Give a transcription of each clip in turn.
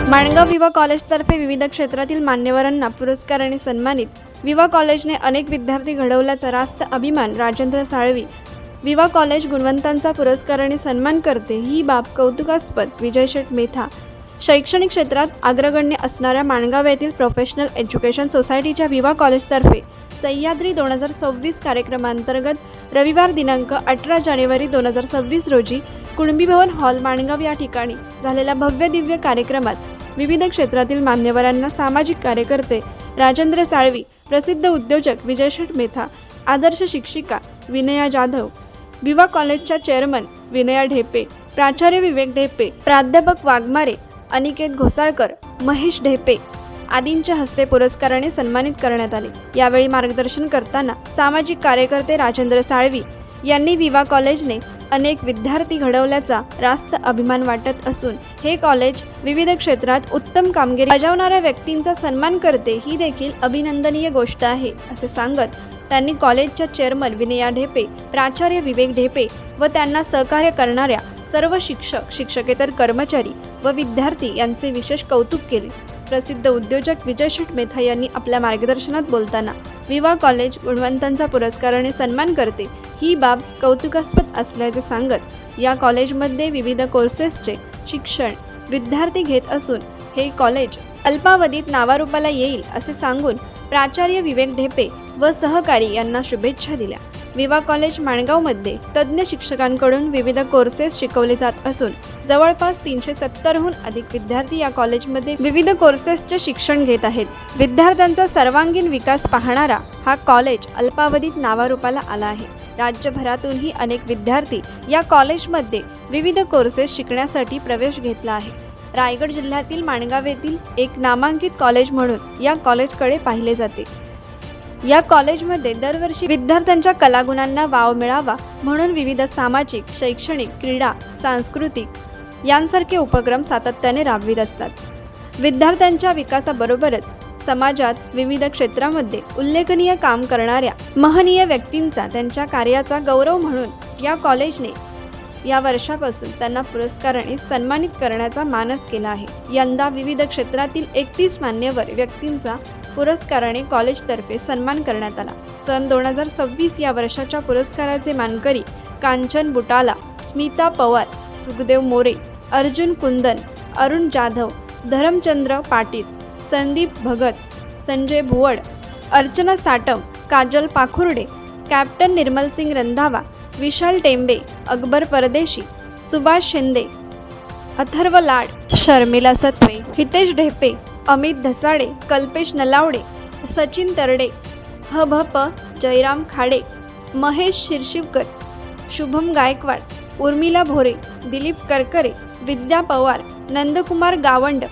माणगाव विवा कॉलेजतर्फे विविध क्षेत्रातील मान्यवरांना पुरस्काराने सन्मानित। विवा कॉलेजने अनेक विद्यार्थी घडवल्याचा रास्त अभिमान। राजेंद्र साळवी विवा कॉलेज गुणवंतांचा पुरस्काराने सन्मान करते, ही बाब कौतुकास्पद। विजय शेठ मेथा शैक्षणिक क्षेत्रात अग्रगण्य असणाऱ्या माणगाव येथील प्रोफेशनल एज्युकेशन सोसायटीच्या विवा कॉलेजतर्फे सह्याद्री 2026 कार्यक्रमांतर्गत रविवार दिनांक 18 जानेवारी 2026 रोजी कुणबी भवन हॉल माणगाव या ठिकाणी झालेल्या भव्य दिव्य कार्यक्रमात विविध क्षेत्रातील मान्यवरांना सामाजिक कार्यकर्ते राजेंद्र साळवी, प्रसिद्ध उद्योजक विजय शेठ मेथा, आदर्श शिक्षिका विनया जाधव, विवा कॉलेजच्या चेअरमन विनया ढेपे, प्राचार्य विवेक ढेपे, प्राध्यापक वाघमारे, अनिकेत घोसाळकर, महेश ढेपे आदींच्या हस्ते पुरस्काराने सन्मानित करण्यात आले। यावेळी मार्गदर्शन करताना सामाजिक कार्यकर्ते राजेंद्र साळवी यांनी विवा कॉलेजने अनेक विद्यार्थी घडवल्याचा रास्त अभिमान वाटत असून हे कॉलेज विविध क्षेत्रात उत्तम कामगिरी बजावणाऱ्या व्यक्तींचा सन्मान करते, ही देखील अभिनंदनीय गोष्ट आहे असे सांगत त्यांनी कॉलेजच्या चेअरमन विनया ढेपे, प्राचार्य विवेक ढेपे व त्यांना सहकार्य करणाऱ्या सर्व शिक्षक, शिक्षकेतर कर्मचारी व विद्यार्थी यांचे विशेष कौतुक केले। प्रसिद्ध उद्योजक विजय शेठ मेथा यांनी आपल्या मार्गदर्शनात बोलताना विवा कॉलेज गुणवंतांचा पुरस्काराने सन्मान करते, ही बाब कौतुकास्पद असल्याचे सांगत या कॉलेजमध्ये विविध कोर्सेसचे शिक्षण विद्यार्थी घेत असून हे कॉलेज अल्पावधीत नावारूपाला येईल असे सांगून प्राचार्य विवेक ढेपे व सहकारी यांना शुभेच्छा दिल्या। विवा कॉलेज माणगावमध्ये तज्ज्ञ शिक्षकांकडून विविध कोर्सेस शिकवले जात असून जवळपास 370हून अधिक विद्यार्थी या कॉलेजमध्ये विविध कोर्सेसचे शिक्षण घेत आहेत। विद्यार्थ्यांचा सर्वांगीण विकास पाहणारा हा कॉलेज अल्पावधीत नावारूपाला आला आहे। राज्यभरातूनही अनेक विद्यार्थी या कॉलेजमध्ये विविध कोर्सेस शिकण्यासाठी प्रवेश घेतला आहे। रायगड जिल्ह्यातील माणगाव येथील एक नामांकित कॉलेज म्हणून या कॉलेजकडे पाहिले जाते। या कॉलेजमध्ये दरवर्षी विद्यार्थ्यांच्या कलागुणांना वाव मिळावा म्हणून विविध सामाजिक, शैक्षणिक, क्रीडा, सांस्कृतिक यांसारखे उपक्रम सातत्याने राबवित असतात। विद्यार्थ्यांच्या विकासाबरोबरच समाजात विविध क्षेत्रामध्ये उल्लेखनीय काम करणाऱ्या महनीय व्यक्तींचा त्यांच्या कार्याचा गौरव म्हणून या कॉलेजने या वर्षापासून त्यांना पुरस्काराने सन्मानित करण्याचा मानस केला आहे। यंदा विविध क्षेत्रातील 31 मान्यवर व्यक्तींचा पुरस्काराने कॉलेजतर्फे सन्मान करण्यात आला। सन 2026 या वर्षाच्या पुरस्काराचे मानकरी कांचन बुटाला, स्मिता पवार, सुखदेव मोरे, अर्जुन कुंदन, अरुण जाधव, धरमचंद्र पाटील, संदीप भगत, संजय भुवड, अर्चना साटम, काजल पाखुर्डे, कॅप्टन निर्मल सिंग रंधावा, विशाल टेंबे, अकबर परदेशी, सुभाष शिंदे, अथर्व लाड, शर्मिला सत्वे, हितेश ढेपे, अमित धसाडे, कल्पेश नलावडे, सचिन तरडे, हभप जयराम खाडे, महेश शिरशिवकर, शुभम गायकवाड, उर्मिला भोरे, दिलीप करकरे, विद्या पवार, नंदकुमार गावंड,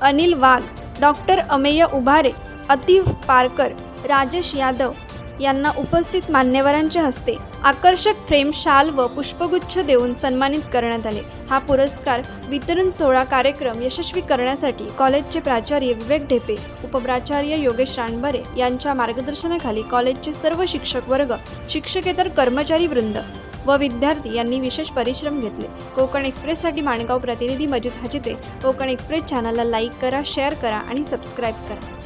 अनिल वाघ, डॉक्टर अमेय उभारे, अतिफ पारकर, राजेश यादव यांना उपस्थित मान्यवरांच्या हस्ते आकर्षक फ्रेम, शाल व पुष्पगुच्छ देऊन सन्मानित करण्यात आले। हा पुरस्कार वितरण सोहळा कार्यक्रम यशस्वी करण्यासाठी कॉलेजचे प्राचार्य विवेक ढेपे, उपप्राचार्य योगेश रानबरे यांच्या मार्गदर्शनाखाली कॉलेजचे सर्व शिक्षक वर्ग, शिक्षकेतर कर्मचारी वृंद व विद्यार्थी यांनी विशेष परिश्रम घेतले। कोकण एक्सप्रेससाठी माणगाव प्रतिनिधी मजिद हजिते। कोकण एक्सप्रेस चॅनलला लाईक करा, शेअर करा आणि सबस्क्राईब करा।